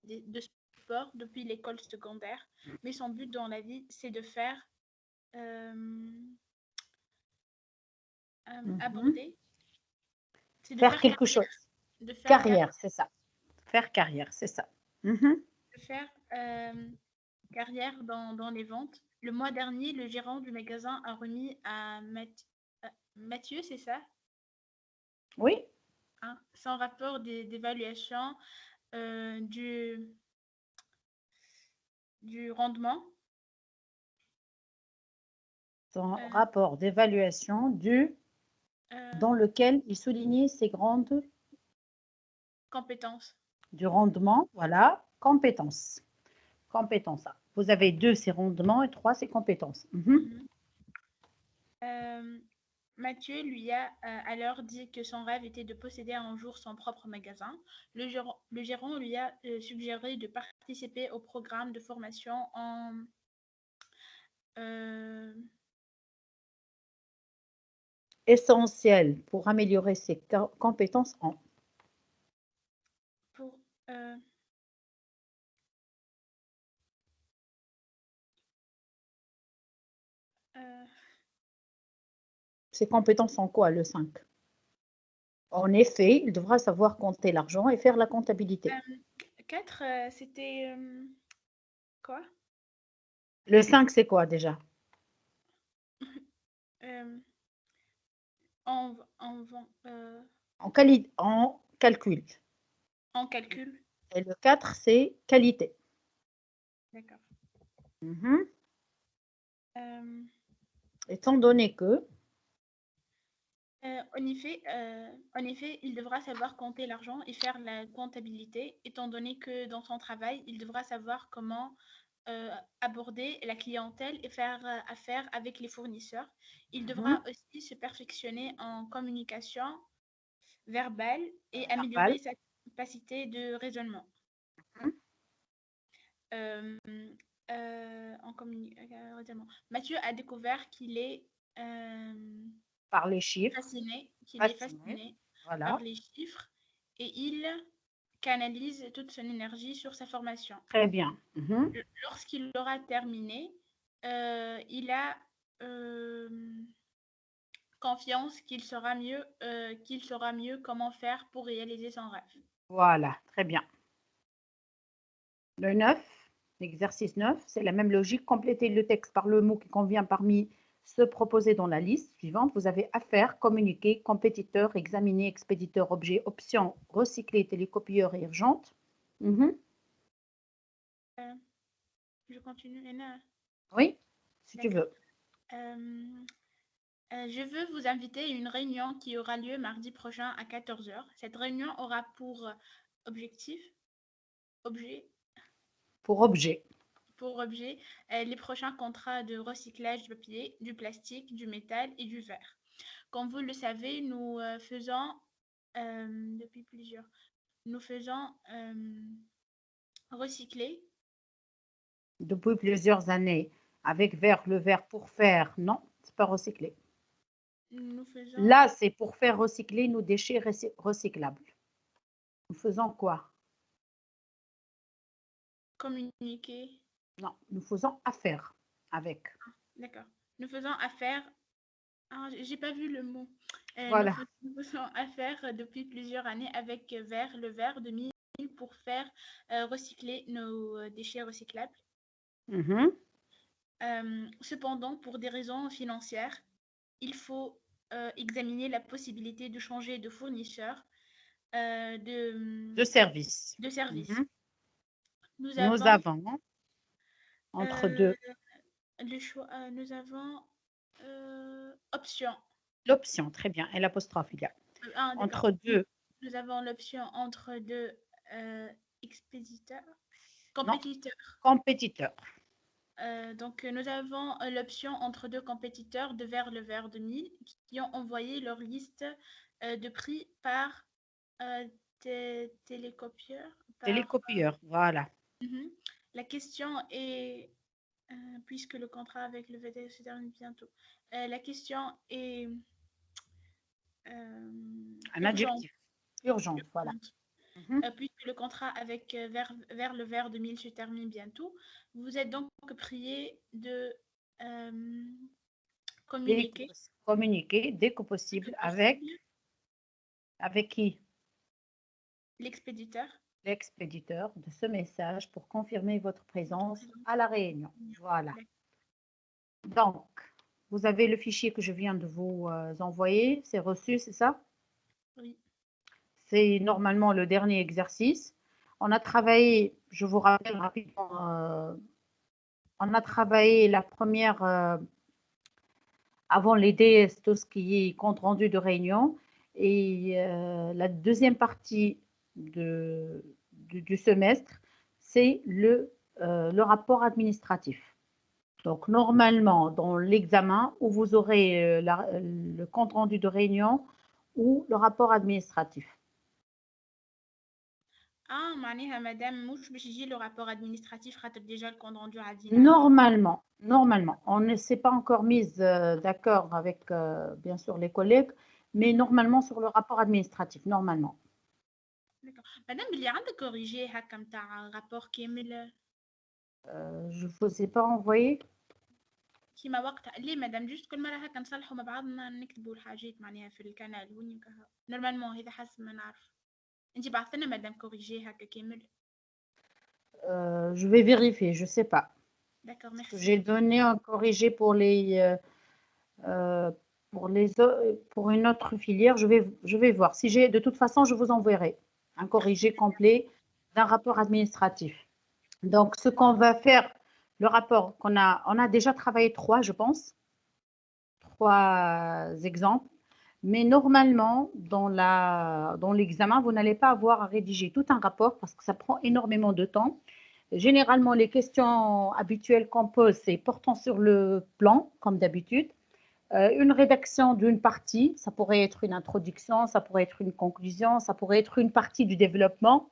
de sport depuis l'école secondaire, mais son but dans la vie, c'est de faire aborder, c'est de Faire faire quelque chose. carrière, de faire Carrière, c'est ça. Faire carrière, c'est ça. Mhm. de faire carrière dans les ventes. Le mois dernier, le gérant du magasin a remis à Mathieu, c'est ça, Oui, hein, son rapport d'évaluation du rendement. son euh, rapport d'évaluation euh, dans lequel il soulignait ses grandes compétences. du rendement, voilà, compétences. Compétences. Vous avez 2, c'est rendement, et 3, c'est compétences. Mhm. Mhm. Euh, Mathieu lui a alors dit que son rêve était de posséder un jour son propre magasin. Le gérant lui a suggéré de participer au programme de formation euh, Essentiel pour améliorer ses compétences en. pour euh, euh, Ses compétences en quoi, le 5? En effet, il devra savoir compter l'argent et faire la comptabilité. 4, c'était quoi? Le 5, c'est quoi déjà? Euh, en En calcul. calcul. Et le 4, c'est qualité. D'accord. Mhm. Euh, Étant donné que, en effet, il devra savoir compter l'argent et faire la comptabilité, étant donné que dans son travail, il devra savoir comment aborder la clientèle et faire affaire avec les fournisseurs. Il devra mhm, aussi se perfectionner en communication verbale et verbal, améliorer sa capacité de raisonnement. mhm, Euh, raisonnement. Mathieu a découvert par les chiffres, qu'il est fasciné, fasciné par voilà, les chiffres et il canalise toute son énergie sur sa formation. très bien. Mhm. Lorsqu'il aura terminé, il a euh, confiance qu'il saura mieux comment faire pour réaliser son rêve. Voilà, très bien. Le 9, l'exercice 9, c'est la même logique. Complétez le texte par le mot qui convient parmi ceux proposés dans la liste suivante. Vous avez affaire, communiquer, compétiteur, examiner, expéditeur, objet, option, recycler, télécopieur et urgente. Mhm. Euh, je continue, Léna. Oui, si tu D'accord. veux. Je veux vous inviter à une réunion qui aura lieu mardi prochain à 14 heures. Cette réunion aura objectif, objet, Pour objet. pour objet les prochains contrats de recyclage du papier, du plastique, du métal et du verre. Comme vous le savez, depuis plusieurs, nous faisons recycler. Depuis plusieurs années, avec verre, le verre pour faire. Non, c'est pas recyclé. Nous faisons Là, c'est pour faire recycler nos déchets recyclables. Nous faisons quoi? communiquer. Non, nous faisons affaire avec. D'accord. Nous faisons affaire. Ah, j'ai pas vu le mot. Voilà. Nous faisons affaire depuis plusieurs années avec le verre de mille pour faire recycler nos déchets recyclables. Mhm. Cependant, pour des raisons financières, il faut examiner la possibilité de changer de fournisseur De service. de service. Mhm. Nous Nous avons avons entre euh, deux le choix, nous avons option. l'option, très bien, et l'apostrophe, il y a. D'accord. Entre deux, Nous avons l'option entre deux expéditeurs, non, compétiteurs. compétiteur. Donc, nous avons l'option entre deux compétiteurs de vers le verre de mille qui ont envoyé leur liste de prix par télécopieur. Télécopieur, voilà. Mhm. La question est, puisque le contrat avec le VTE se termine bientôt, la question est Un urgente. adjectif. Urgente, voilà. Mhm. puisque le contrat avec vers le vers 2000 se termine bientôt. Vous êtes donc prié de euh, communiquer Communiquer dès que dès que possible possible avec qui? l'expéditeur, L'expéditeur de ce message pour confirmer votre votre présence présence. à la réunion. Voilà. D'accord. Donc, vous avez le fichier que je viens de vous envoyer. C'est reçu, c'est ça? Oui. C'est normalement le dernier exercice. On a travaillé, je vous rappelle rapidement, on a travaillé la première, avant les DS, tout ce qui est compte rendu de réunion. Et la deuxième partie du semestre, c'est le rapport administratif. Donc, normalement, dans l'examen, où vous aurez le compte rendu de réunion ou le rapport administratif. معناها مادام مش باش يجي له رابور ادمنستراتيف خاطر ديجا الكون روندو عدينا عليه. Normalement, on ne s'est pas encore mise d'accord avec, bien sûr, les collègues, mais normalement sur le rapport administratif, normalement. داكور. مادام بلي عندك كوريجي هكا نتاع رابور كامل Je ne vous ai pas envoyé. كيما وقتها ليه مادام جوست كل مرة هكا نصلحوا مع بعضنا نكتبوا الحاجات معناها في الكنال وين كها نورمالمون هذا حسب ما نعرف. انتي بعثت لنا مادام كوريجي هكا كامل. Je vais vérifier, je ne sais pas. داكور Parce que ميرسي. j'ai donné un corrigé euh, pour une autre filière. Je vais voir. Si j'ai, de toute façon, je vous enverrai un corrigé complet d'un rapport administratif. Donc, ce qu'on va faire, le rapport on a déjà travaillé trois, je pense, trois exemples. Mais normalement, dans l'examen, vous n'allez pas avoir à rédiger tout un rapport parce que ça prend énormément de temps. Généralement, les questions habituelles qu'on pose, c'est portant sur le plan, comme d'habitude. Une rédaction d'une partie, ça pourrait être une introduction, ça pourrait être une conclusion, ça pourrait être une partie du développement,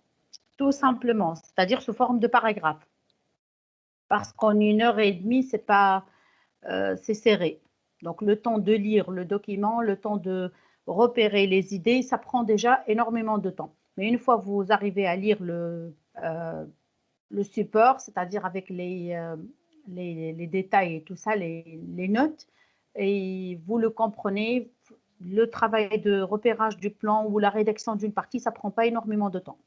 tout simplement, c'est-à-dire sous forme de paragraphe. Parce qu'en 1 heure et demie, c'est serré. Donc, le temps de lire le document, le temps de repérer les idées, ça prend déjà énormément de temps. Mais une fois que vous arrivez à lire le support, c'est-à-dire avec les détails et tout ça, les notes, et vous le comprenez, le travail de repérage du plan ou la rédaction d'une partie, ça ne prend pas énormément de temps.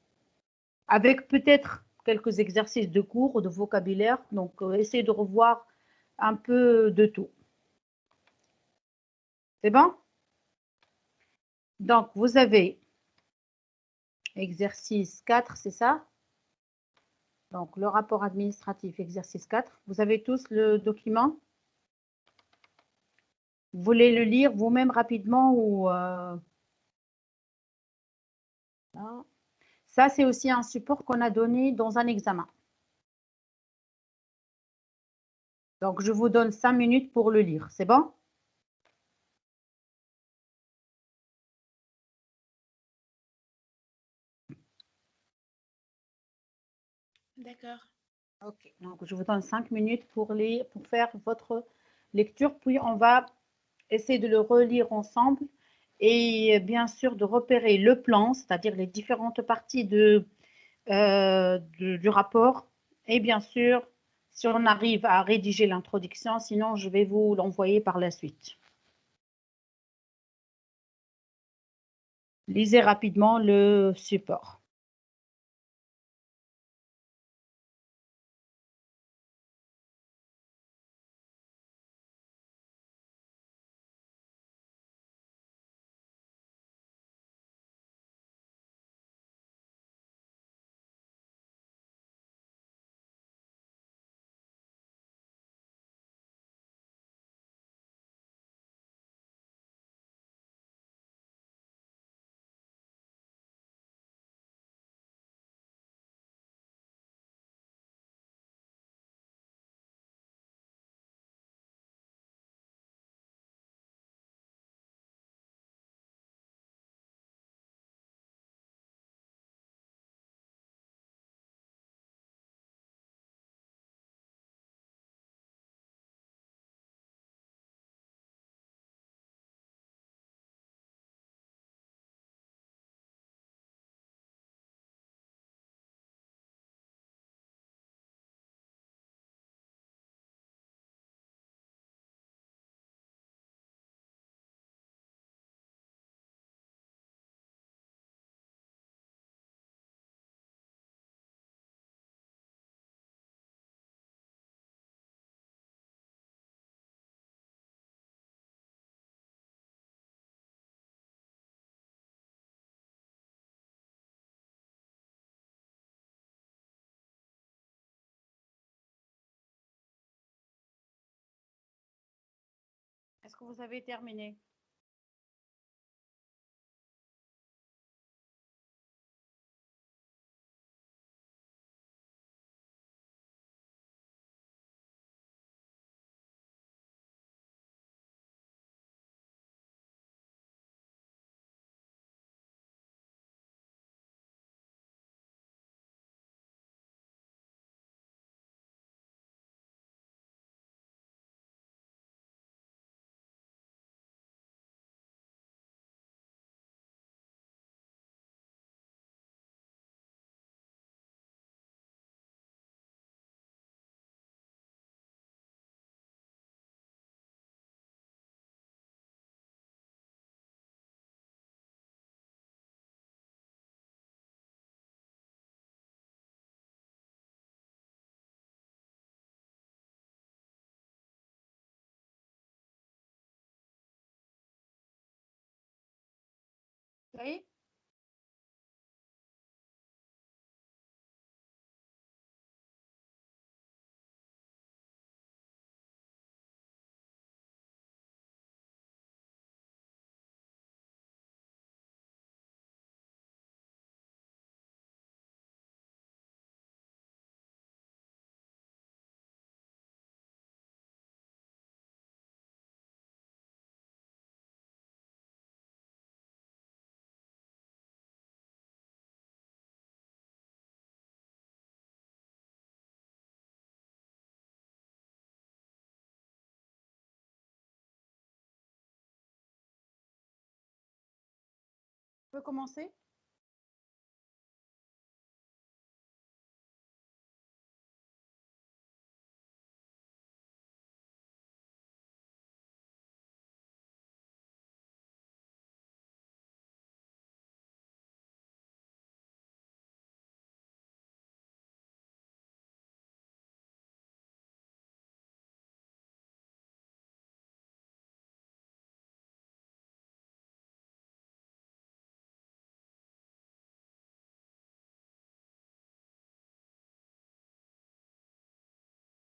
Avec peut-être quelques exercices de cours ou de vocabulaire, donc essayez de revoir un peu de tout. C'est bon? Donc, vous avez exercice 4, c'est ça? Donc, le rapport administratif, exercice 4. Vous avez tous le document? Vous voulez le lire vous-même rapidement ou Ça, c'est aussi un support qu'on a donné dans un examen. Donc, je vous donne 5 minutes pour le lire. C'est bon? D'accord. Ok. Donc, je vous donne 5 minutes pour faire votre lecture. Puis, on va essayer de le relire ensemble et bien sûr de repérer le plan, c'est-à-dire les différentes parties du rapport. Et bien sûr, si on arrive à rédiger l'introduction, sinon je vais vous l'envoyer par la suite. Lisez rapidement le support. Est-ce que vous avez terminé? Ça y est? On peut commencer?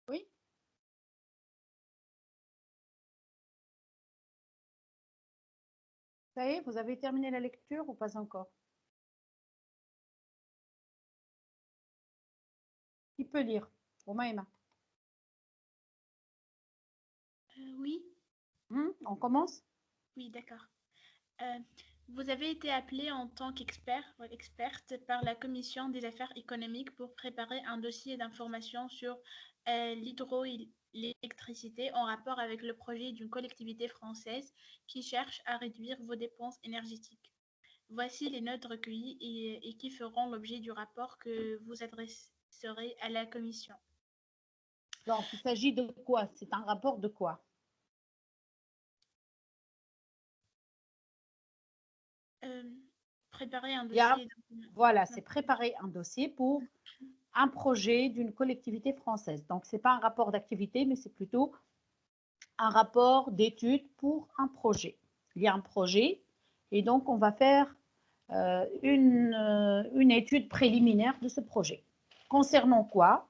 Oui? Ça y est, vous avez terminé la lecture ou pas encore? Qui peut lire? Omaïma. Oui, On commence? oui, d'accord. Euh, Vous avez été appelé en tant qu'expert ou experte par la Commission des affaires économiques pour préparer un dossier d'information sur l'hydroélectricité en rapport avec le projet d'une collectivité française qui cherche à réduire vos dépenses énergétiques. Voici les notes recueillies et qui feront l'objet du rapport que vous adresserez à la Commission. Donc, il s'agit de quoi? C'est un rapport de quoi? Euh, Préparer un Il y a, dossier. voilà, c'est préparer un dossier pour un projet d'une collectivité française. Donc, ce n'est pas un rapport d'activité, mais c'est plutôt un rapport d'étude pour un projet. Il y a un projet et donc on va faire une étude préliminaire de ce projet. Concernant quoi?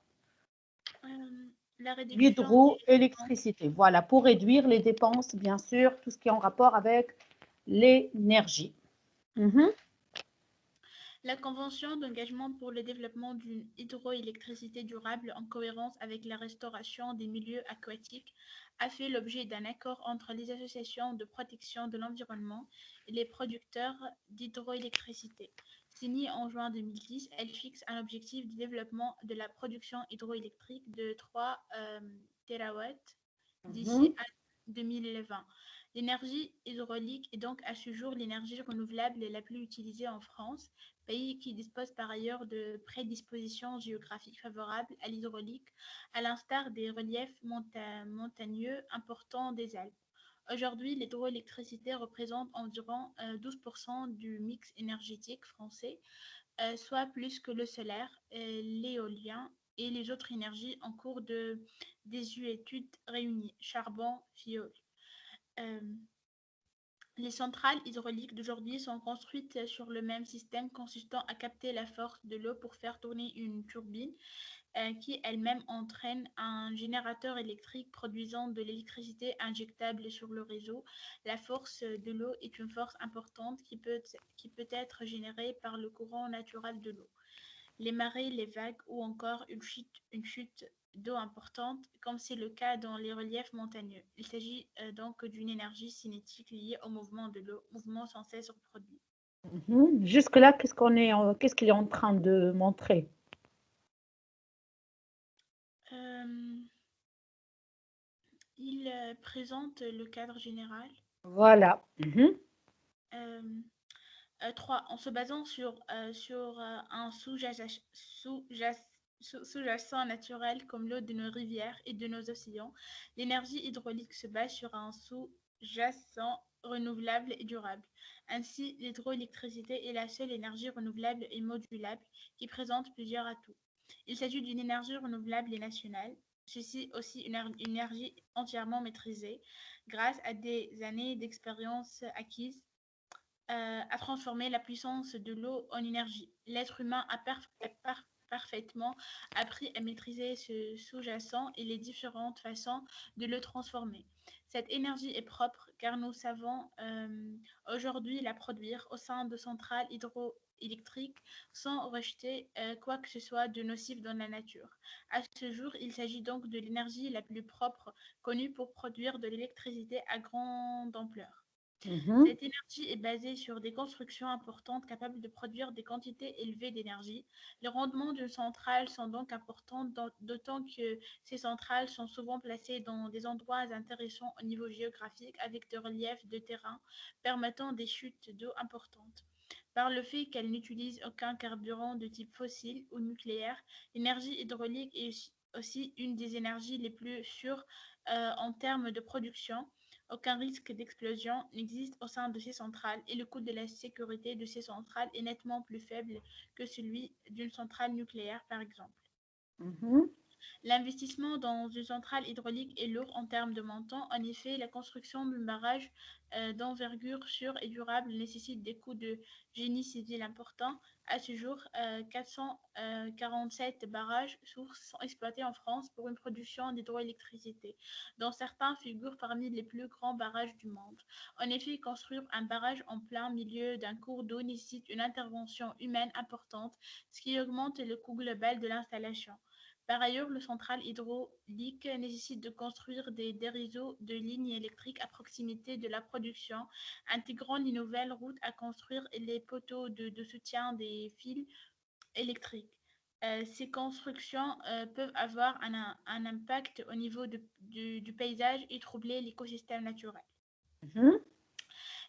La réduction des dépenses. L'hydroélectricité. Voilà, pour réduire les dépenses, bien sûr, tout ce qui est en rapport avec l'énergie. La Convention d'engagement pour le développement d'une hydroélectricité durable en cohérence avec la restauration des milieux aquatiques a fait l'objet d'un accord entre les associations de protection de l'environnement et les producteurs d'hydroélectricité. Signée en juin 2010, elle fixe un objectif de développement de la production hydroélectrique de 3 TW d'ici à 2020. L'énergie hydraulique est donc à ce jour l'énergie renouvelable la plus utilisée en France, pays qui dispose par ailleurs de prédispositions géographiques favorables à l'hydraulique, à l'instar des reliefs montagneux importants des Alpes. Aujourd'hui, l'hydroélectricité représente environ 12% du mix énergétique français, soit plus que le solaire, l'éolien et les autres énergies en cours de désuétude réunies, charbon, fioul. Euh, Les centrales hydrauliques d'aujourd'hui sont construites sur le même système consistant à capter la force de l'eau pour faire tourner une turbine qui elle-même entraîne un générateur électrique produisant de l'électricité injectable sur le réseau. La force de l'eau est une force importante qui peut être générée par le courant naturel de l'eau. Les marées, les vagues ou encore une chute d'eau importante, comme c'est le cas dans les reliefs montagneux. Il s'agit donc d'une énergie cinétique liée au mouvement de l'eau, mouvement sans cesse reproduit. Jusque-là, qu'est-ce qu'il est en train de montrer? Euh, il présente le cadre général. Voilà. 3. En se basant sur un sous-jacent naturel comme l'eau de nos rivières et de nos océans, l'énergie hydraulique se base sur un sous-jacent renouvelable et durable. Ainsi, l'hydroélectricité est la seule énergie renouvelable et modulable qui présente plusieurs atouts. Il s'agit d'une énergie renouvelable et nationale. Ceci aussi une énergie entièrement maîtrisée grâce à des années d'expérience acquises à transformer la puissance de l'eau en énergie. L'être humain a parfaitement appris à maîtriser ce sous-jacent et les différentes façons de le transformer. Cette énergie est propre car nous savons aujourd'hui la produire au sein de centrales hydroélectriques sans rejeter quoi que ce soit de nocif dans la nature. À ce jour, il s'agit donc de l'énergie la plus propre connue pour produire de l'électricité à grande ampleur. Cette énergie est basée sur des constructions importantes capables de produire des quantités élevées d'énergie. Les rendements d'une centrale sont donc importants, d'autant que ces centrales sont souvent placées dans des endroits intéressants au niveau géographique avec des reliefs de terrain permettant des chutes d'eau importantes. Par le fait qu'elles n'utilisent aucun carburant de type fossile ou nucléaire, l'énergie hydraulique est aussi une des énergies les plus sûres en termes de production. Aucun risque d'explosion n'existe au sein de ces centrales et le coût de la sécurité de ces centrales est nettement plus faible que celui d'une centrale nucléaire, par exemple. L'investissement dans une centrale hydraulique est lourd en termes de montant. En effet, la construction d'un barrage d'envergure sûre et durable nécessite des coûts de génie civil importants. À ce jour, 447 barrages sources sont exploités en France pour une production d'hydroélectricité, dont certains figurent parmi les plus grands barrages du monde. En effet, construire un barrage en plein milieu d'un cours d'eau nécessite une intervention humaine importante, ce qui augmente le coût global de l'installation. Par ailleurs, le centrale hydraulique nécessite de construire des réseaux de lignes électriques à proximité de la production, intégrant les nouvelles routes à construire et les poteaux de soutien des fils électriques. Ces constructions peuvent avoir un impact au niveau du paysage et troubler l'écosystème naturel.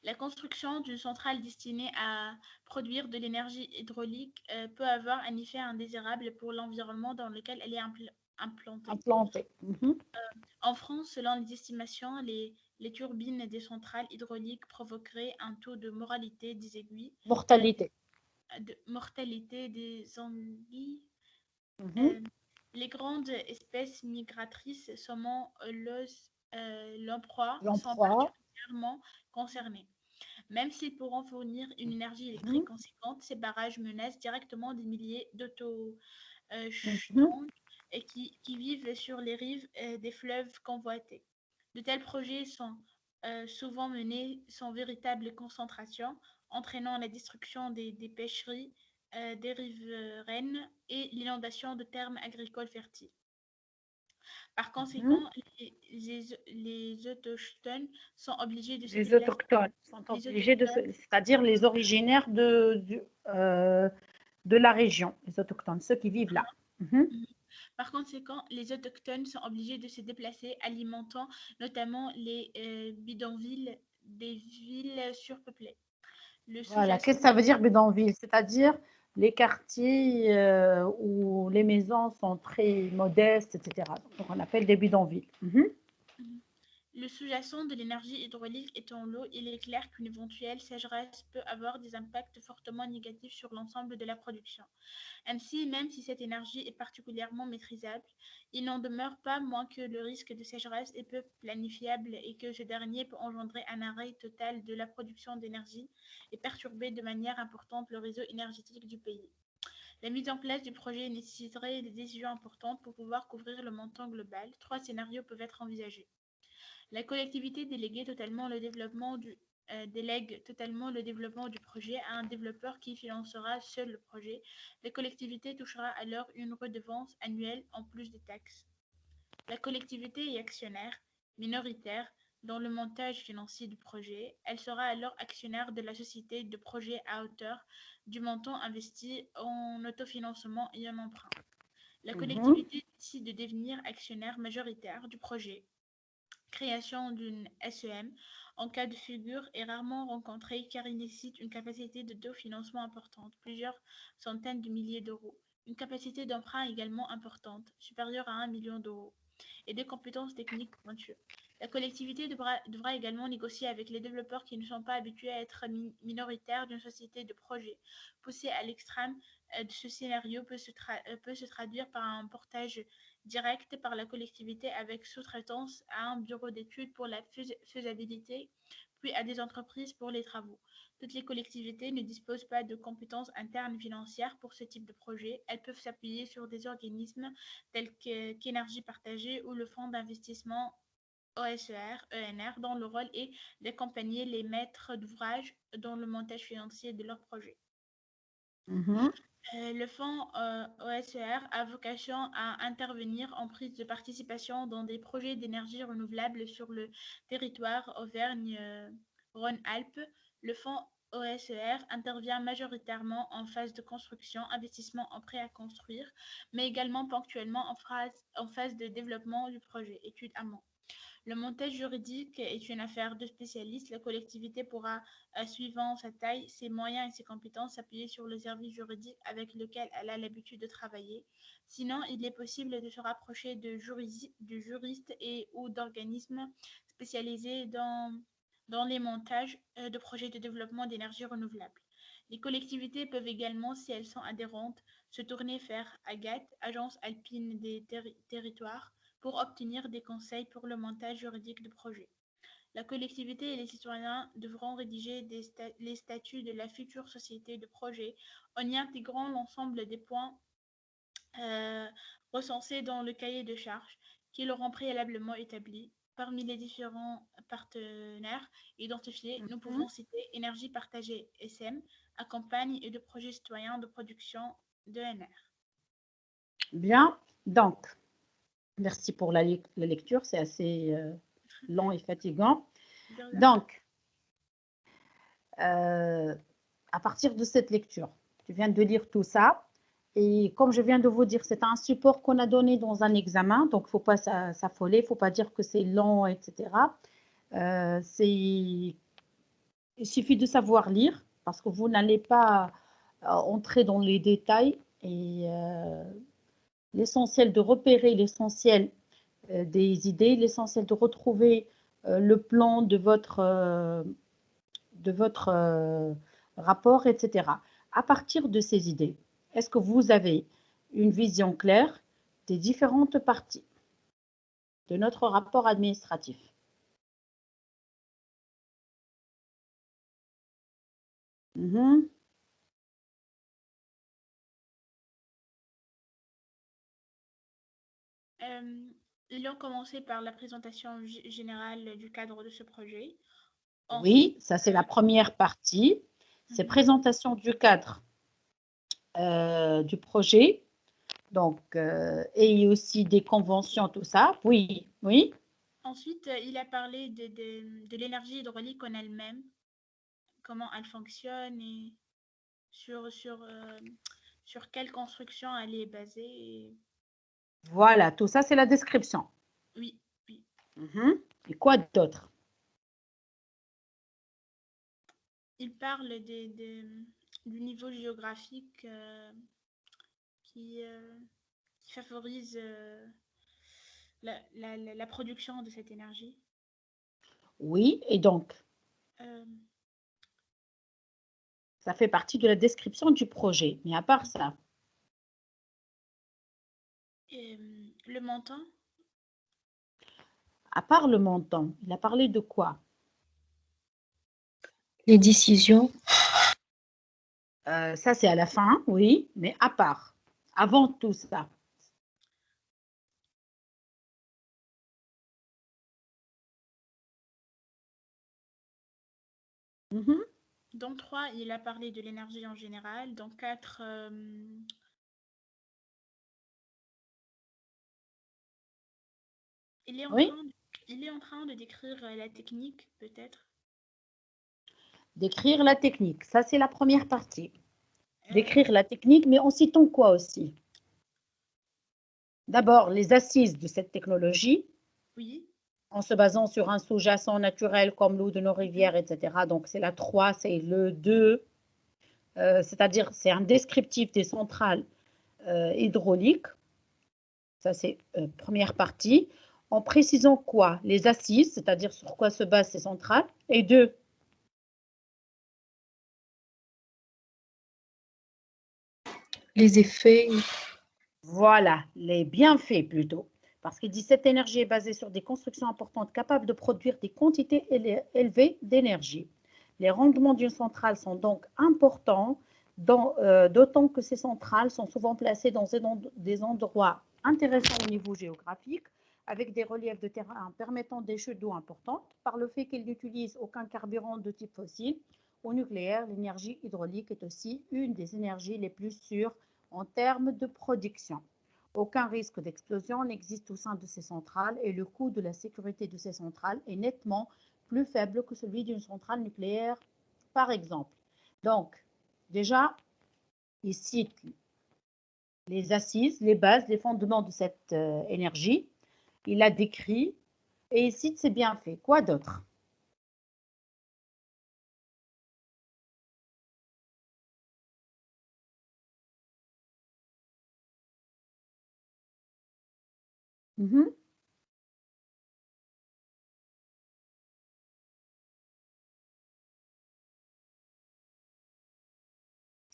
La construction d'une centrale destinée à produire de l'énergie hydraulique peut avoir un effet indésirable pour l'environnement dans lequel elle est implantée. En France, selon les estimations, les turbines des centrales hydrauliques provoqueraient un taux de mortalité des aiguilles, de mortalité des anguilles. Les grandes espèces migratrices, saumon, l'os, lamproie, sont particulièrement concernées. Même s'ils pourront fournir une énergie électrique conséquente, ces barrages menacent directement des milliers d'auto-chtongs qui vivent sur les rives des fleuves convoités. De tels projets sont souvent menés sans véritable concentration, entraînant la destruction des pêcheries, des riveraines et l'inondation de terres agricoles fertiles. Par conséquent, les autochtones sont obligés de se Les déplacer. autochtones sont obligés c'est-à-dire les originaires de la région, les autochtones, ceux qui vivent là. Par conséquent, les autochtones sont obligés de se déplacer, alimentant notamment les bidonvilles des villes surpeuplées. Voilà, qu'est-ce que ça veut dire bidonville? C'est-à-dire les quartiers où les maisons sont très modestes, etc. Donc, on appelle des bidonvilles. Le sous-jacent de l'énergie hydraulique étant l'eau, il est clair qu'une éventuelle sécheresse peut avoir des impacts fortement négatifs sur l'ensemble de la production. Ainsi, même si cette énergie est particulièrement maîtrisable, il n'en demeure pas moins que le risque de sécheresse est peu planifiable et que ce dernier peut engendrer un arrêt total de la production d'énergie et perturber de manière importante le réseau énergétique du pays. La mise en place du projet nécessiterait des décisions importantes pour pouvoir couvrir le montant global. Trois scénarios peuvent être envisagés. La collectivité délègue totalement le développement du projet à un développeur qui financera seul le projet. La collectivité touchera alors une redevance annuelle en plus des taxes. La collectivité est actionnaire minoritaire dans le montage financier du projet. Elle sera alors actionnaire de la société de projet à hauteur du montant investi en autofinancement et en emprunt. La Mhm. collectivité décide de devenir actionnaire majoritaire du projet. Création d'une SEM en cas de figure est rarement rencontrée car il nécessite une capacité de financement importante, plusieurs centaines de milliers d'euros, une capacité d'emprunt également importante, supérieure à 1 million d'euros, et des compétences techniques pointues. La collectivité devra également négocier avec les développeurs qui ne sont pas habitués à être minoritaires d'une société de projet. Poussé à l'extrême de ce scénario peut se traduire par un portage direct par la collectivité avec sous-traitance à un bureau d'études pour la faisabilité, puis à des entreprises pour les travaux. Toutes les collectivités ne disposent pas de compétences internes financières pour ce type de projet. Elles peuvent s'appuyer sur des organismes tels qu'Énergie partagée ou le Fonds d'investissement OSER, ENR, dont le rôle est d'accompagner les maîtres d'ouvrage dans le montage financier de leur projet. Mhm. Le fonds OSER a vocation à intervenir en prise de participation dans des projets d'énergie renouvelable sur le territoire Auvergne-Rhône-Alpes. Le fonds OSER intervient majoritairement en phase de construction, investissement en prêt à construire, mais également ponctuellement en phase de développement du projet, études amont. Le montage juridique est une affaire de spécialistes. La collectivité pourra, suivant sa taille, ses moyens et ses compétences, s'appuyer sur le service juridique avec lequel elle a l'habitude de travailler. Sinon, il est possible de se rapprocher de juristes et ou d'organismes spécialisés dans les montages de projets de développement d'énergie renouvelable. Les collectivités peuvent également, si elles sont adhérentes, se tourner vers AGAT, Agence alpine des territoires, pour obtenir des conseils pour le montage juridique de projet. La collectivité et les citoyens devront rédiger les statuts de la future société de projet en y intégrant l'ensemble des points euh, recensés dans le cahier de charges qui l'auront préalablement établi. Parmi les différents partenaires identifiés, nous Mhm. pouvons citer Énergie partagée SM, accompagne et de projets citoyens de production d'ENR. Bien. Donc, merci pour la lecture. C'est assez long et fatigant. Donc, à partir de cette lecture, tu viens de lire tout ça. Et comme je viens de vous dire, c'est un support qu'on a donné dans un examen, donc il ne faut pas s'affoler, il ne faut pas dire que c'est long, etc. Il suffit de savoir lire parce que vous n'allez pas entrer dans les détails et l'essentiel de repérer l'essentiel des idées, l'essentiel de retrouver le plan de votre rapport, etc. À partir de ces idées, est-ce que vous avez une vision claire des différentes parties de notre rapport administratif? Mhm. Ils ont commencé par la présentation générale du cadre de ce projet. Oui, Ensuite, ça c'est la première partie. C'est présentation du cadre du projet, donc, et aussi des conventions, tout ça. Oui, oui. ensuite, il a parlé de l'énergie hydraulique en elle-même, comment elle fonctionne et sur quelle construction elle est basée. Voilà, tout ça c'est la description. Oui, oui. Mhm. Et quoi d'autre? Il parle du niveau géographique qui, qui favorise la production de cette énergie. Oui, et donc, Euh, ça fait partie de la description du projet. Mais à part ça, le montant, à part le montant, il a parlé de quoi? Les décisions, Ça, c'est à la fin, oui, mais à part, avant tout ça. Mhm. dans 3, il a parlé de l'énergie en général. Dans 4, il est en Oui, train, il est en train de décrire la technique, peut-être. décrire la technique. Ça, c'est la première partie. Euh, Décrire la technique, mais en citant quoi aussi? D'abord, les assises de cette technologie, oui. en se basant sur un sous-jacent naturel comme l'eau de nos Mhm. rivières, etc. Donc, c'est la 3, c'est le 2, c'est-à-dire c'est un descriptif des centrales hydrauliques. Ça, c'est première partie. En précisant quoi? Les assises, c'est-à-dire sur quoi se basent ces centrales. Et 2, les effets, voilà, les bienfaits plutôt. Parce qu'il dit cette énergie est basée sur des constructions importantes capables de produire des quantités élevées d'énergie. Les rendements d'une centrale sont donc importants, d'autant que ces centrales sont souvent placées dans des endroits intéressants au niveau géographique, avec des reliefs de terrain permettant des chutes d'eau importantes. Par le fait qu'ils n'utilisent aucun carburant de type fossile ou nucléaire, l'énergie hydraulique est aussi une des énergies les plus sûres en termes de production. Aucun risque d'explosion n'existe au sein de ces centrales et le coût de la sécurité de ces centrales est nettement plus faible que celui d'une centrale nucléaire, par exemple. Donc, déjà, il cite les assises, les bases, les fondements de cette énergie. Il a décrit et il cite ses bienfaits. Quoi d'autre?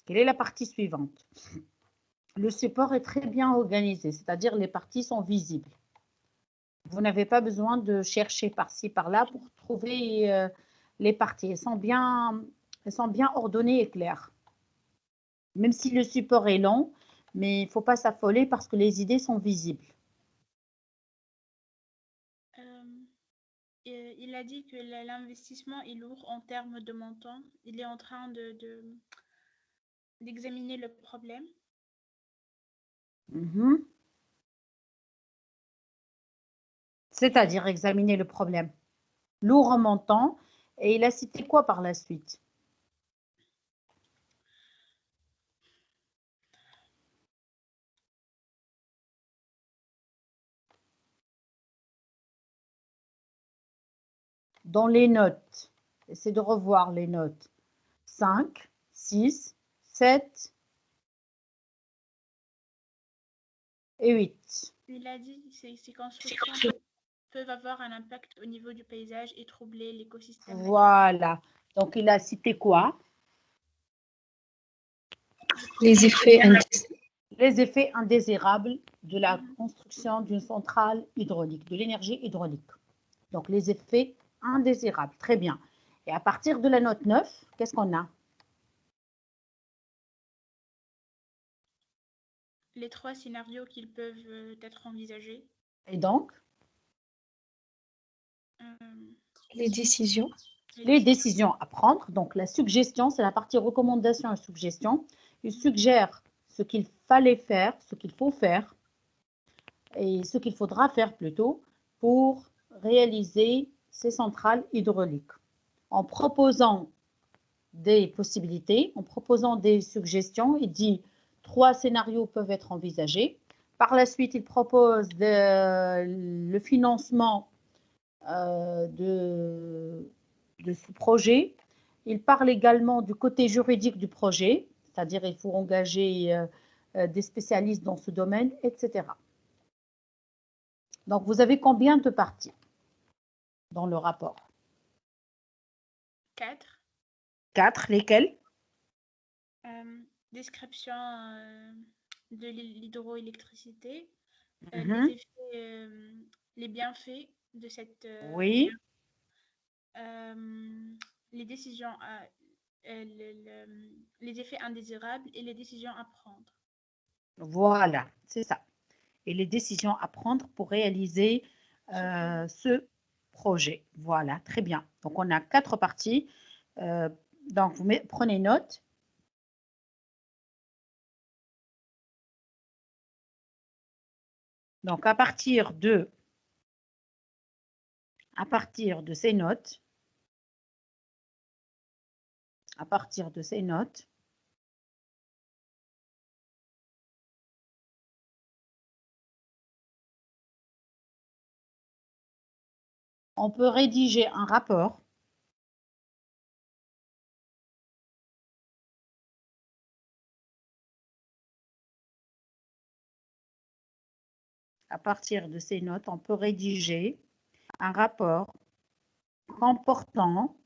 Quelle est la partie suivante? Le support est très bien organisé, c'est-à-dire les parties sont visibles. Vous n'avez pas besoin de chercher par-ci, par-là pour trouver les parties. Elles sont bien ordonnées et claires. Même si le support est long, mais il ne faut pas s'affoler parce que les idées sont visibles. Il a dit que l'investissement est lourd en termes de montant. Il est en train d'examiner le problème. Mhm. C'est-à-dire examiner le problème. Lourd en montant. Et il a cité quoi par la suite? Dans les notes, essayez de revoir les notes. 5, 6, 7 et 8. Il a dit que ces constructions peuvent avoir un impact au niveau du paysage et troubler l'écosystème naturel. Voilà. Donc, il a cité quoi? les effets Les effets indésirables de la construction d'une centrale hydraulique, de l'énergie hydraulique. Donc, les effets indésirables. Très bien. Et à partir de la note 9, qu'est-ce qu'on a? Les 3 scénarios qu'ils peuvent être envisagés. Et donc, les décisions, les décisions à prendre. Donc, la suggestion, c'est la partie recommandation et suggestion. Il suggère ce qu'il fallait faire, ce qu'il faut faire, et ce qu'il faudra faire plutôt pour réaliser ces centrales hydrauliques. En proposant des possibilités, en proposant des suggestions, il dit 3 scénarios peuvent être envisagés. Par la suite, il propose le financement de ce projet. Il parle également du côté juridique du projet, c'est-à-dire qu'il faut engager des spécialistes dans ce domaine, etc. Donc, vous avez combien de parties dans le rapport? 4. 4, lesquels? Description de l'hydroélectricité, Mhm. les bienfaits de cette Oui, les décisions, les effets indésirables et les décisions à prendre. voilà, c'est ça. Et les décisions à prendre pour réaliser ce projet. Voilà, très bien. Donc, on a 4 parties. Donc, vous prenez note. Donc, à partir de ces notes, on peut rédiger un rapport à partir de ces notes, on peut rédiger un rapport comportant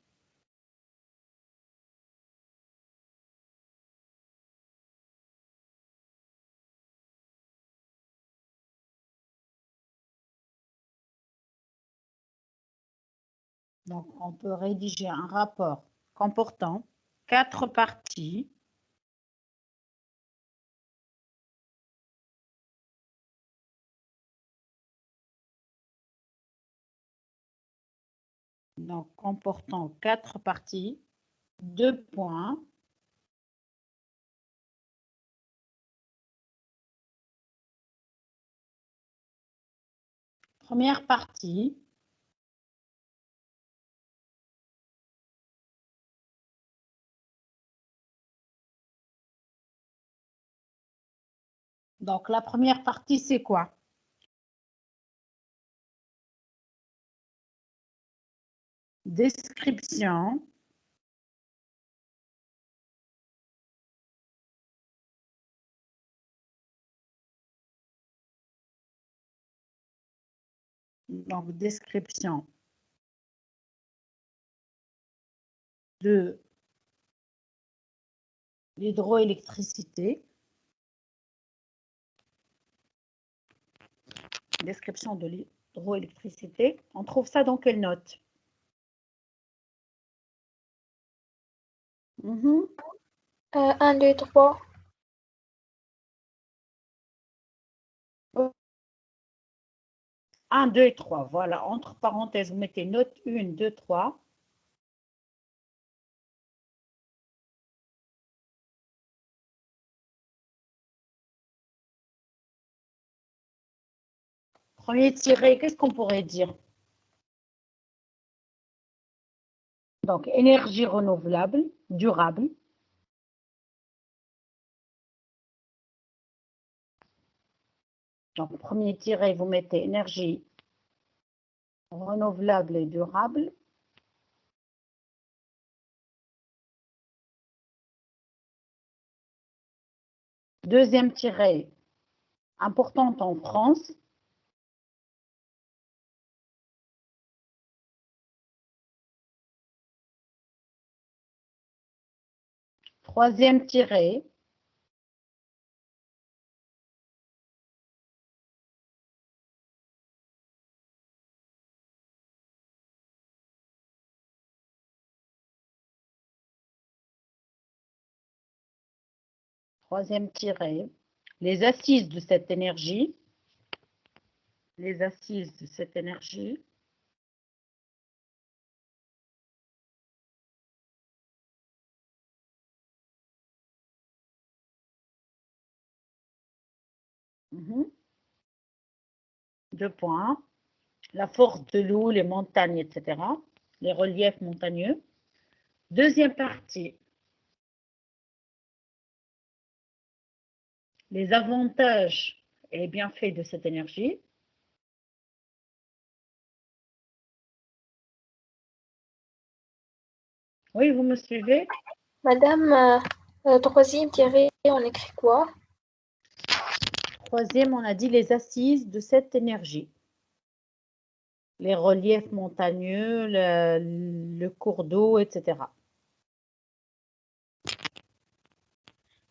donc on peut rédiger un rapport comportant 4 parties donc comportant 4 parties, 2 points. Première partie, donc la première partie, c'est quoi? Description donc description de l'hydroélectricité. Description de l'hydroélectricité. On trouve ça dans quelle note? 1, 2, 3. 1, 2 et 3. Voilà, entre parenthèses, vous mettez note 1, 2, 3. Premier tiré, qu'est-ce qu'on pourrait dire? Donc, énergie renouvelable, durable. Donc, premier tiré, vous mettez énergie renouvelable et durable. Deuxième tiré, importante en France. Troisième tiré, les assises de cette énergie. Les assises de cette énergie. Deux points. La force de l'eau, les montagnes, etc. Les reliefs montagneux. Deuxième partie. Les avantages et les bienfaits de cette énergie. Oui, vous me suivez? Madame, troisième tiré, on écrit quoi? Troisième, on a dit les assises de cette énergie. les reliefs montagneux, le cours d'eau, etc.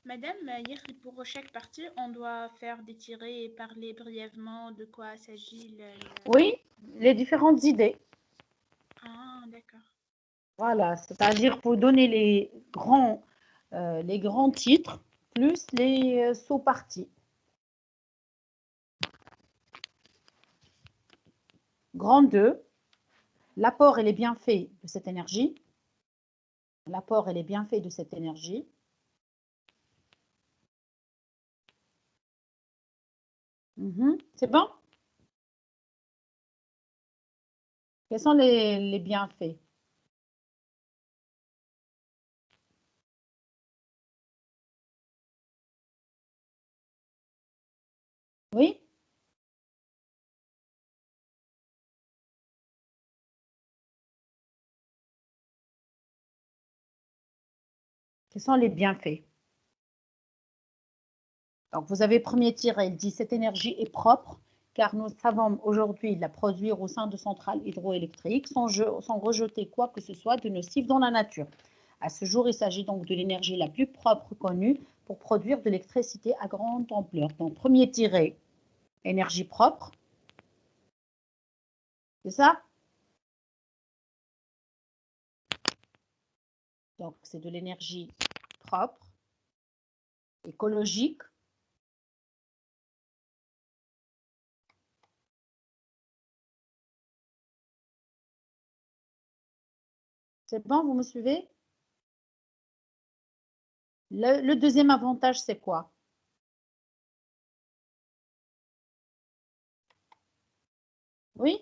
Madame, hier, pour chaque partie, on doit faire des tirés et parler brièvement de quoi s'agit Oui, les différentes idées. Ah, d'accord. Voilà, c'est-à-dire pour donner les grands titres plus les sous-parties. Grand 2, l'apport et les bienfaits de cette énergie. L'apport et les bienfaits de cette énergie. C'est bon? Quels sont les bienfaits? Oui? Quels sont les bienfaits? Donc, vous avez premier tiré, il dit cette énergie est propre car nous savons aujourd'hui la produire au sein de centrales hydroélectriques sans rejeter quoi que ce soit de nocif dans la nature. À ce jour, il s'agit donc de l'énergie la plus propre connue pour produire de l'électricité à grande ampleur. Donc, premier tiré, énergie propre. C'est ça? Donc, c'est de l'énergie propre, écologique. C'est bon, vous me suivez? Le deuxième avantage, c'est quoi? Oui?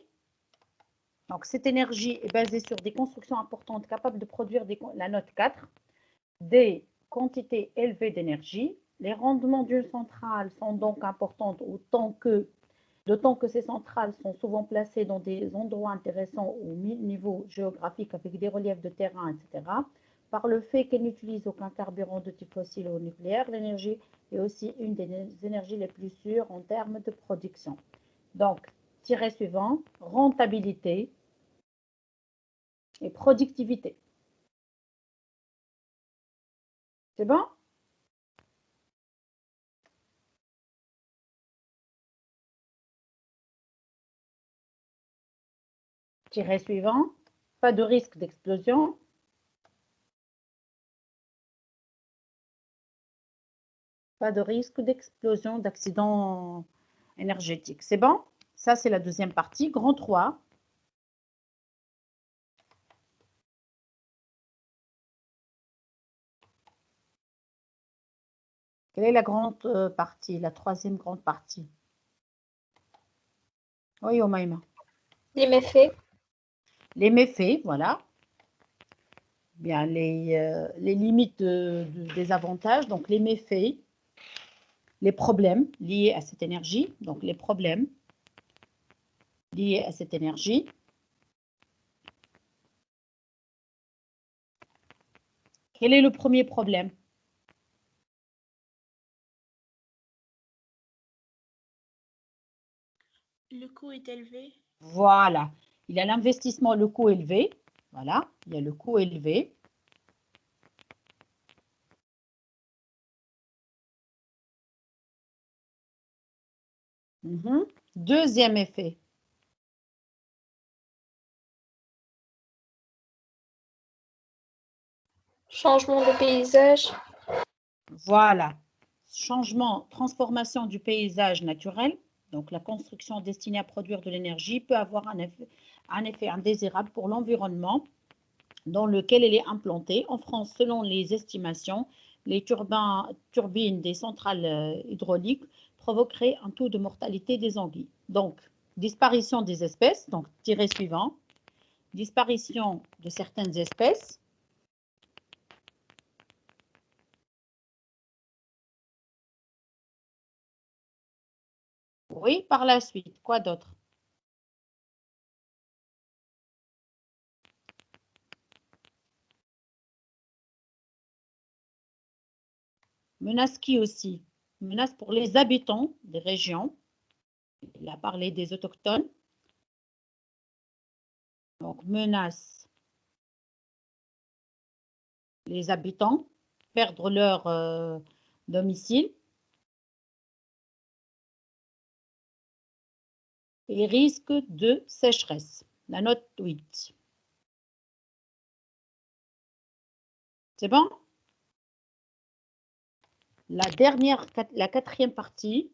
Donc, cette énergie est basée sur des constructions importantes capables de produire la note 4, des quantités élevées d'énergie. Les rendements d'une centrale sont donc importants d'autant que ces centrales sont souvent placées dans des endroits intéressants au niveau géographique avec des reliefs de terrain, etc. Par le fait qu'elles n'utilisent aucun carburant de type fossile ou nucléaire, l'énergie est aussi une des énergies les plus sûres en termes de production. Donc, tiré suivant, rentabilité et productivité. C'est bon? Tiré suivant, pas de risque d'explosion. Pas de risque d'explosion, d'accident énergétique. C'est bon? Ça, c'est la deuxième partie. Grand 3. Quelle est la grande partie, la troisième grande partie? Oui, Omaïma. Les méfaits. Les méfaits, voilà. Bien, les limites des avantages, donc les méfaits, les problèmes liés à cette énergie, donc les problèmes liés à cette énergie. Quel est le premier problème? Le coût est élevé. Voilà. Il y a l'investissement, le coût élevé. Voilà, il y a le coût élevé. Deuxième effet. Changement de paysage. Voilà. Changement, transformation du paysage naturel. Donc, la construction destinée à produire de l'énergie peut avoir un effet indésirable pour l'environnement dans lequel elle est implantée. En France, selon les estimations, les turbines des centrales hydrauliques provoqueraient un taux de mortalité des anguilles. Donc, disparition des espèces, donc tiré suivant, disparition de certaines espèces. Oui, par la suite, quoi d'autre? Menace qui aussi? Menace pour les habitants des régions. Il a parlé des autochtones. Donc, menace les habitants, perdre leur domicile. Et risque de sécheresse. La note 8. C'est bon? La quatrième partie.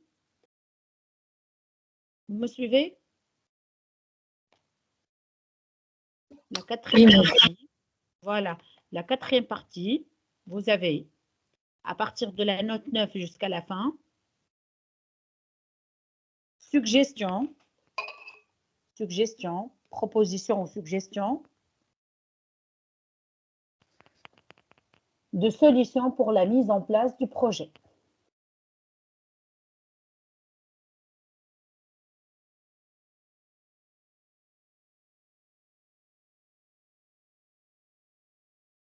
Vous me suivez? La quatrième partie. Voilà. La quatrième partie, vous avez, à partir de la note 9 jusqu'à la fin, suggestion, proposition ou suggestion de solutions pour la mise en place du projet.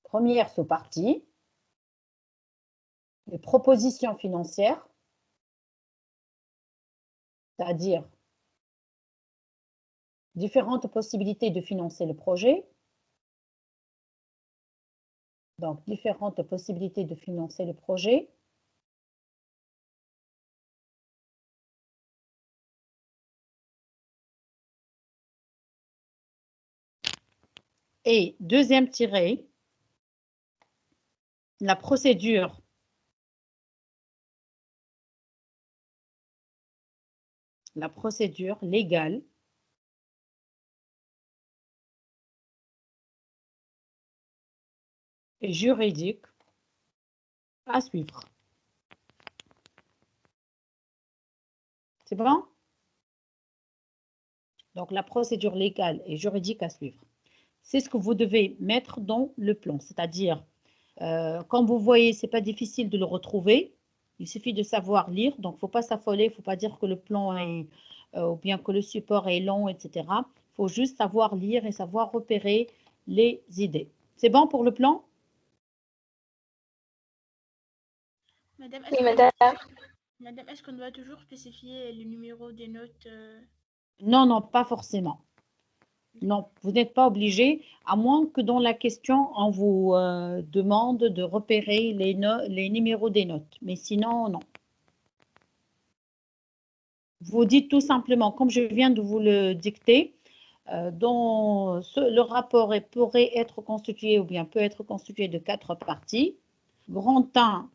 Première sous-partie, les propositions financières, c'est-à-dire différentes possibilités de financer le projet. Donc, différentes possibilités de financer le projet. Et deuxième tiré, la procédure légale et juridique à suivre. C'est bon? Donc, la procédure légale et juridique à suivre. C'est ce que vous devez mettre dans le plan. C'est-à-dire, comme vous voyez, ce n'est pas difficile de le retrouver. Il suffit de savoir lire. Donc, il ne faut pas s'affoler. Il ne faut pas dire que le plan est, ou bien que le support est long, etc. Il faut juste savoir lire et savoir repérer les idées. C'est bon pour le plan? Madame, Oui, madame. Madame, est-ce qu'on doit toujours spécifier le numéro des notes Non, non, pas forcément. Non, vous n'êtes pas obligé, à moins que dans la question, on vous demande de repérer les numéros des notes. Mais sinon, non. Vous dites tout simplement, comme je viens de vous le dicter, le rapport pourrait être constitué ou bien peut être constitué de 4 parties. Grand 1,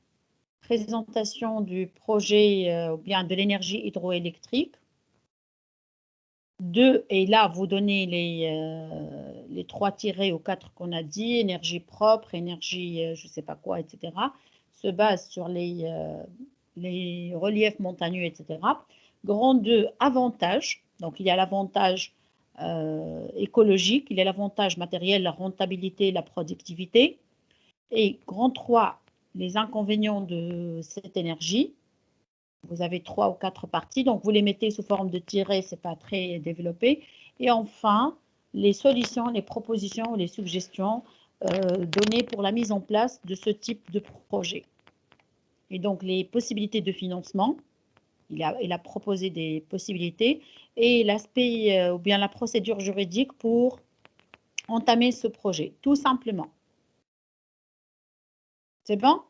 présentation du projet ou bien de l'énergie hydroélectrique. 2, et là, vous donnez les 3 tirés ou 4 qu'on a dit, énergie propre, énergie je ne sais pas quoi, etc., se base sur les reliefs montagneux, etc. Grand 2, avantages. Donc, il y a l'avantage écologique, il y a l'avantage matériel, la rentabilité, la productivité. Et grand 3, les inconvénients de cette énergie. Vous avez 3 ou 4 parties, donc vous les mettez sous forme de tirets, ce n'est pas très développé. Et enfin, les solutions, les propositions, les suggestions données pour la mise en place de ce type de projet. Et donc, les possibilités de financement, il a proposé des possibilités, et l'aspect ou bien la procédure juridique pour entamer ce projet, tout simplement. C'est bon?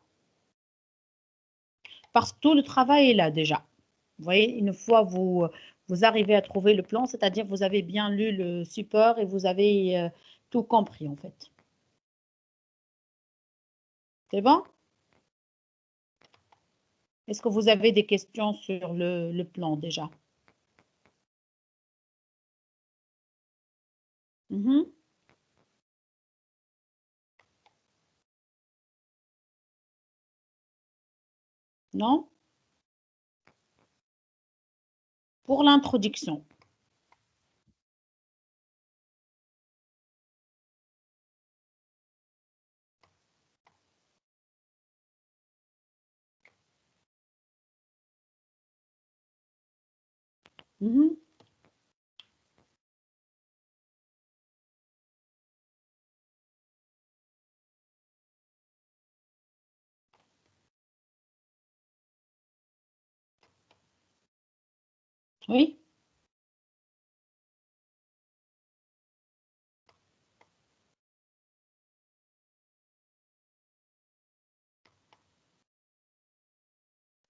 Parce que tout le travail est là déjà. Vous voyez, une fois vous arrivez à trouver le plan, c'est-à-dire vous avez bien lu le support et vous avez tout compris en fait. C'est bon? Est-ce que vous avez des questions sur le plan déjà? Non? Pour l'introduction. Oui?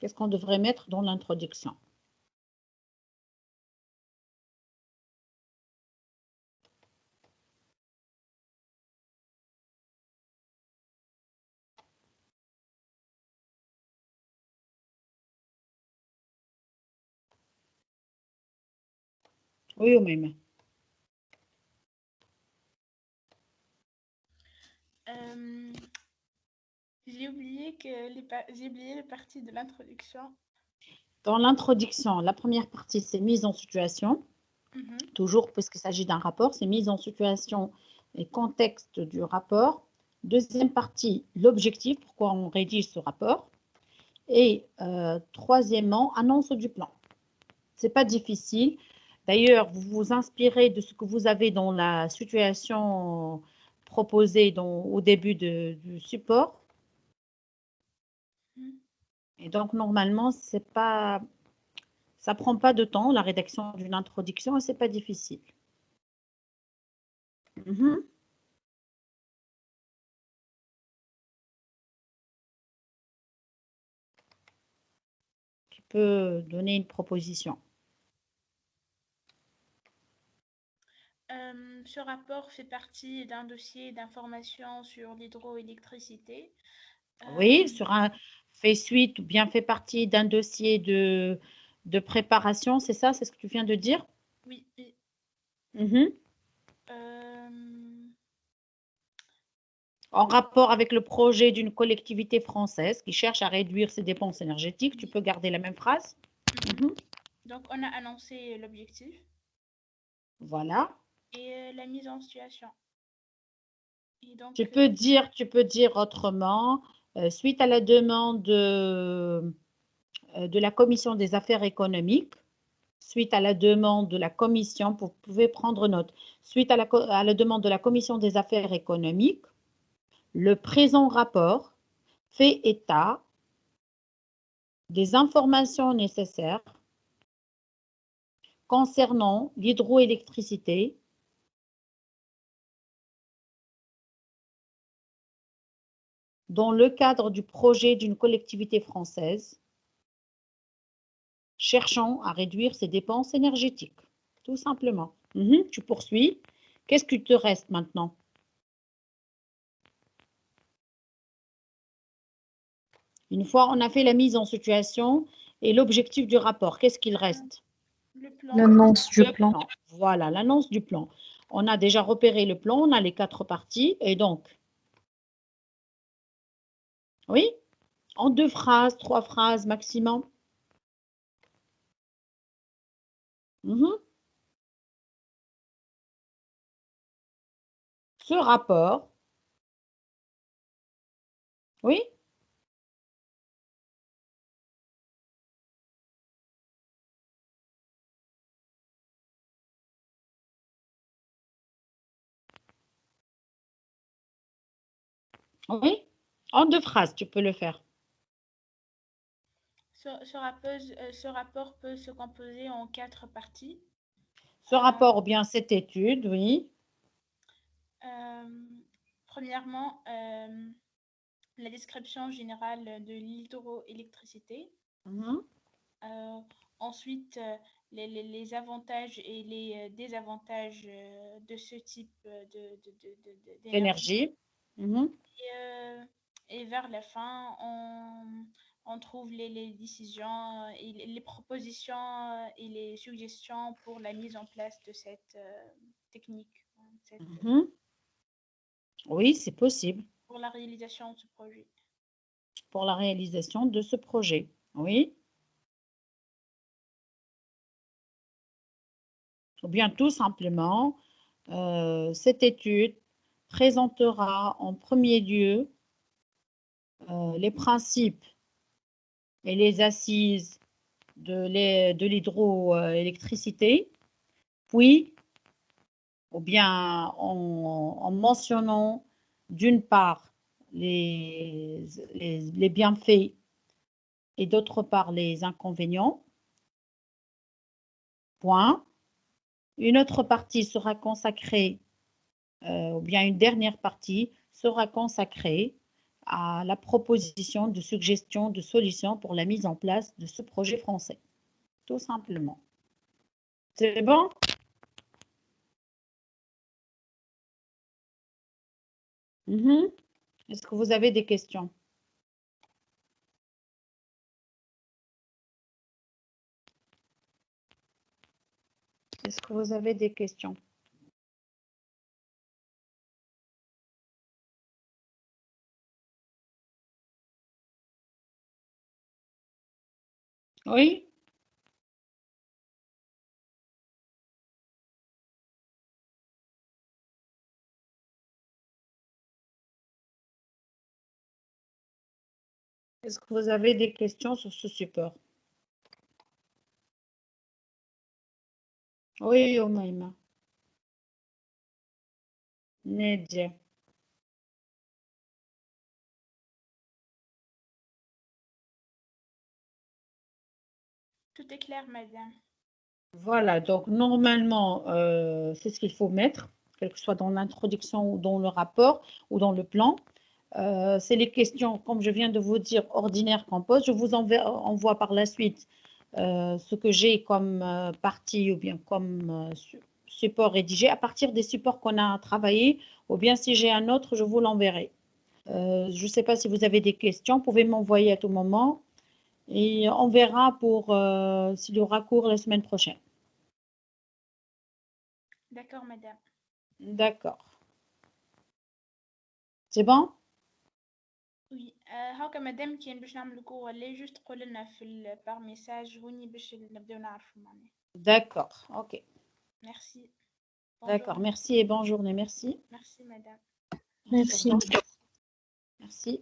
Qu'est-ce qu'on devrait mettre dans l'introduction? Oui, ou même. J'ai oublié les parties de l'introduction. Dans l'introduction, la première partie, c'est mise en situation. Toujours, puisqu'il s'agit d'un rapport, c'est mise en situation et contexte du rapport. Deuxième partie, l'objectif, pourquoi on rédige ce rapport. Et troisièmement, annonce du plan. Ce n'est pas difficile. D'ailleurs, vous vous inspirez de ce que vous avez dans la situation proposée au début du support. Et donc, normalement, ça ne prend pas de temps, la rédaction d'une introduction, et ce n'est pas difficile. Tu peux donner une proposition. Ce rapport fait partie d'un dossier d'information sur l'hydroélectricité. Oui, fait suite ou bien fait partie d'un dossier de préparation, c'est ça? C'est ce que tu viens de dire? Oui. En rapport avec le projet d'une collectivité française qui cherche à réduire ses dépenses énergétiques, tu peux garder la même phrase? Donc, on a annoncé l'objectif. Voilà. Et la mise en situation. Et donc, tu peux dire autrement, suite à la demande de la Commission des affaires économiques, suite à la demande de la Commission, vous pouvez prendre note, suite à la demande de la Commission des affaires économiques, le présent rapport fait état des informations nécessaires concernant l'hydroélectricité dans le cadre du projet d'une collectivité française cherchant à réduire ses dépenses énergétiques, tout simplement. Tu poursuis. Qu'est-ce qui te reste maintenant? Une fois on a fait la mise en situation et l'objectif du rapport, qu'est-ce qu'il reste? L'annonce du plan. Voilà, l'annonce du plan. On a déjà repéré le plan, on a les 4 parties et donc, oui, en 2 phrases, 3 phrases maximum. Ce rapport, oui, oui, en 2 phrases, tu peux le faire. Ce rapport peut se composer en 4 parties. Ce rapport ou bien cette étude, oui. Premièrement, la description générale de l'hydroélectricité. Ensuite, les avantages et les désavantages de ce type d'énergie. Et vers la fin, on trouve les décisions, et les propositions et les suggestions pour la mise en place de cette technique. Oui, c'est possible. Pour la réalisation de ce projet. Pour la réalisation de ce projet, oui. Ou bien tout simplement, cette étude présentera en premier lieu les principes et les assises de l'hydroélectricité, puis, ou bien en mentionnant d'une part les bienfaits et d'autre part les inconvénients. Point. Une autre partie sera consacrée, ou bien une dernière partie sera consacrée à la proposition de suggestions de solutions pour la mise en place de ce projet français. Tout simplement. C'est bon? Est-ce que vous avez des questions? Est-ce que vous avez des questions? Oui? Est-ce que vous avez des questions sur ce support? Oui, Omaima. Nedia. Tout est clair, madame. Voilà, donc normalement, c'est ce qu'il faut mettre, quel que soit dans l'introduction ou dans le rapport ou dans le plan. C'est les questions, comme je viens de vous dire, ordinaires qu'on pose. Je vous envoie par la suite ce que j'ai comme partie ou bien comme support rédigé à partir des supports qu'on a travaillé, ou bien si j'ai un autre, je vous l'enverrai. Je ne sais pas si vous avez des questions, vous pouvez m'envoyer à tout moment et on verra pour s'il y aura cours la semaine prochaine. D'accord, madame. D'accord. C'est bon? Oui. هاكا مادام كان باش نعملوا كو ولا جوست قول لنا par message هوني باش نبداو نعرفوا معناها. D'accord, ok. Merci. D'accord, merci et bonne journée, merci. Merci, madame. Merci. Merci.